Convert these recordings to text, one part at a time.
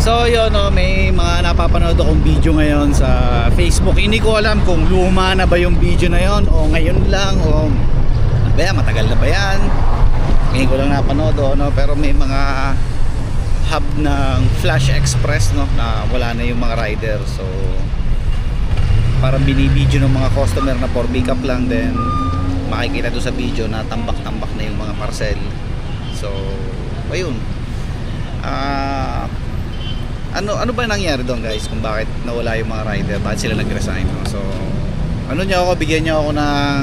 So yun, no, may mga napapanood akong video ngayon sa Facebook. Hindi ko alam kung luma na ba yung video na yon o ngayon lang o ano ba yan, matagal na ba yan. Ngayon ko lang napanood, no? Pero may mga hub ng Flash Express, no, na wala na yung mga rider. So parang binibideo ng mga customer na for pick up lang, then makikita doon sa video na tambak-tambak na yung mga parcel. So ayun, ano ba nangyari doon, guys, kung bakit nawala yung mga rider, bakit sila nag-resign, no? So ano nyo ako, bigyan nyo ako ng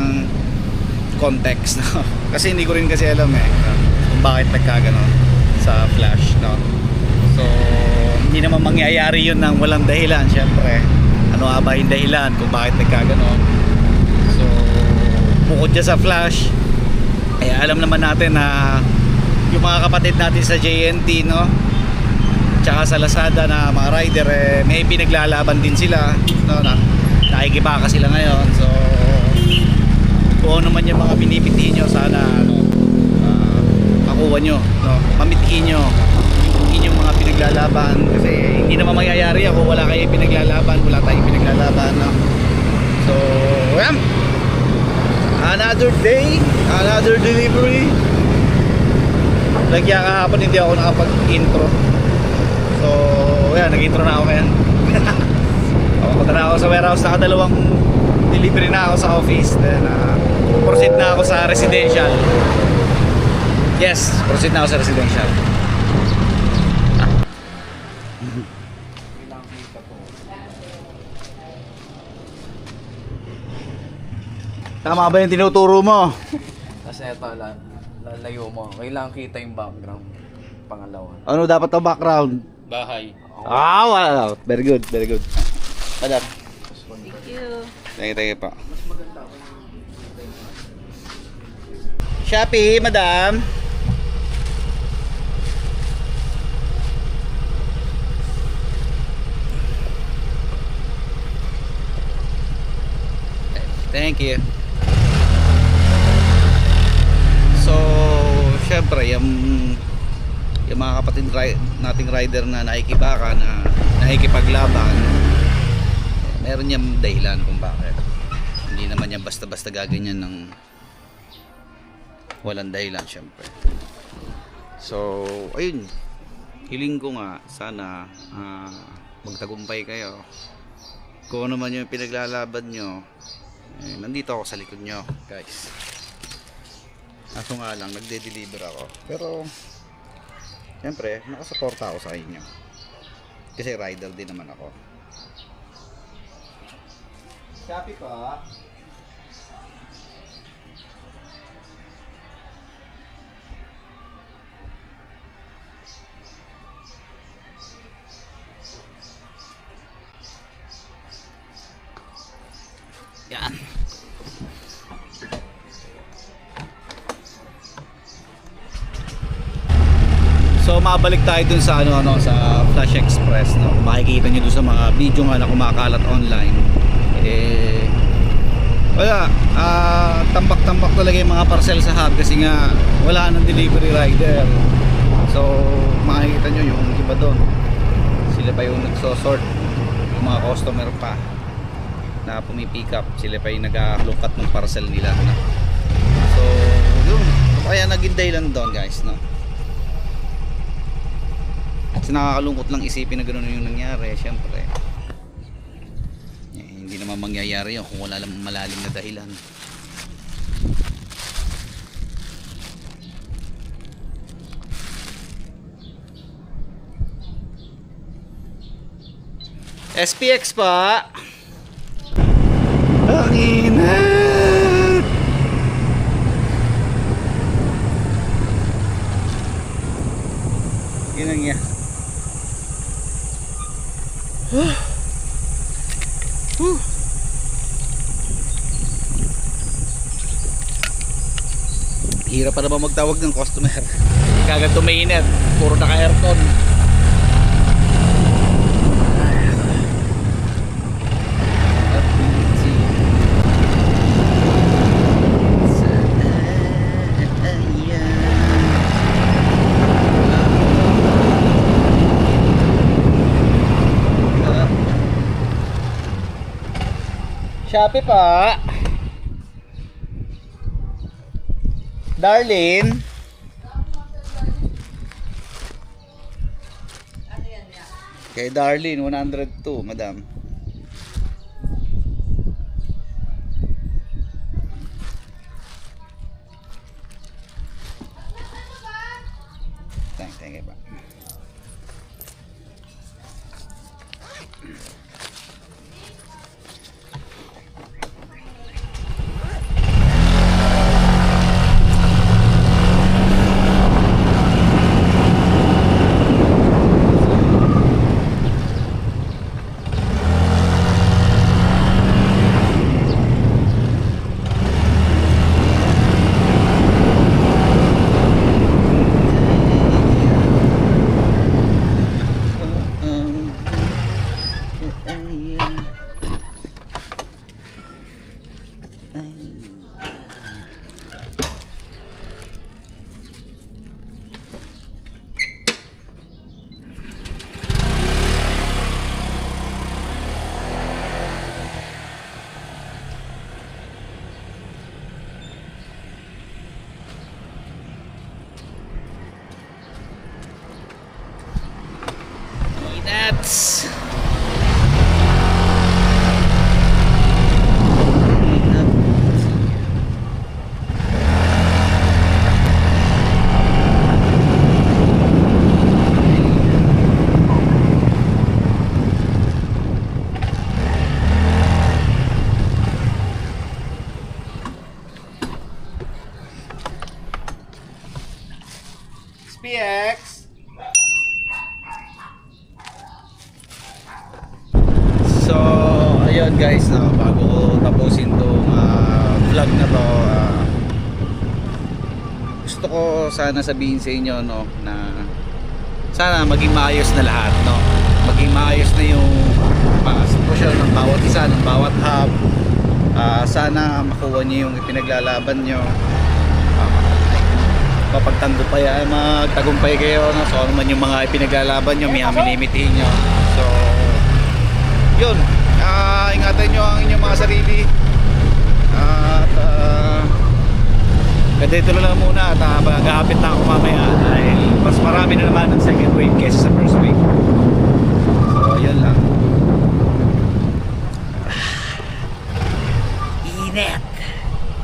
context, no? Kasi hindi ko rin kasi alam kung bakit nagkaganon sa Flash, no? So hindi naman mangyayari yun ng walang dahilan. Syempre, ano nga ba yung dahilan kung bakit nagkaganon? So bukod dyan sa Flash, ay alam naman natin na yung mga kapatid natin sa JNT, no, tsaka sa Lazada na mga rider, may pinaglalaban din sila, no, na nakikibaka sila ngayon. So kung ano man yung mga binibitihin nyo, sana makuha nyo, no, mamitihin nyo yung inyong mga pinaglalaban, kasi hindi naman mangyayari ako wala kayo pinaglalaban, wala tayong pinaglalaban, no? So another day, another delivery. Lagya kahapon hindi ako nakapag-intro. So yan, nag-intro na ako ngayon. Papunta na ako sa warehouse, nakadalawang delivery na ako sa office. Then proceed na ako sa residential. Yes, proceed na ako sa residential. Tama ba yung tinuturo mo? Kasi ito, lalayo mo. Kailangan kita yung background. Pangalawa. Ano dapat ang background? Bahay. Wow. Very good, very good. Madam. Thank you. Thank you pa. Shopee, madam. Thank you. So, syempre, yung mga kapatid nating rider na nakikibaka, na nakikipaglaban, meron niyang dahilan kung bakit. Hindi naman niya basta-basta gaganyan ng walang dahilan, syempre. So, ayun, hiling ko nga sana magtagumpay kayo. Kung ano man yung pinaglalaban nyo, nandito ako sa likod nyo, guys. Kaso nga lang, nagde-deliver ako, pero syempre nakasuporta ako sa inyo kasi rider din naman ako. Shopee pa. Yan. So mabalik tayo dun sa sa Flash Express, no. Makikita niyo dun sa mga video nga na kumakalat online. Wala, tambak-tambak talaga yung mga parcel sa hub kasi nga wala nang delivery rider. So makikita niyo yung iba doon. Sila pa yung nagso-sort, yung mga customer pa na pumipick up, sila pa yung nag-aalungkat ng parcel nila, no? So yun, kaya naging dahilan doon, guys, no? Kasi nakakalungkot lang isipin na gano'n yung nangyari, syempre. Hindi naman mangyayari yun kung wala lang malalim na dahilan. SPX pa. Ang inat. Yun lang yan. Hirap pa naman magtawag ng customer. Kagad tumainit, puro naka-aircon. Shopee pa. Darlene. Kay Darlene, 102, madam. Thank you, ba. Peanuts. SPX. So, ayun guys, no, bago ko tapusin tong vlog na to, gusto ko sana sabihin sa inyo, no, na sana maging maayos na lahat, no. Maging maayos na yung sitwasyon ng bawat isa, ng bawat hub. Sana makuha niyo yung ipinaglalaban nyo. Magtagumpay kayo, no? So ano man yung mga ipinaglalaban nyo, minimitihin nyo. So yun, ingatan nyo ang inyong mga sarili. At dito na lang muna. At maghahapit na ako mamaya dahil mas marami na naman ang second wave kaysa sa first wave. So yun lang. Init.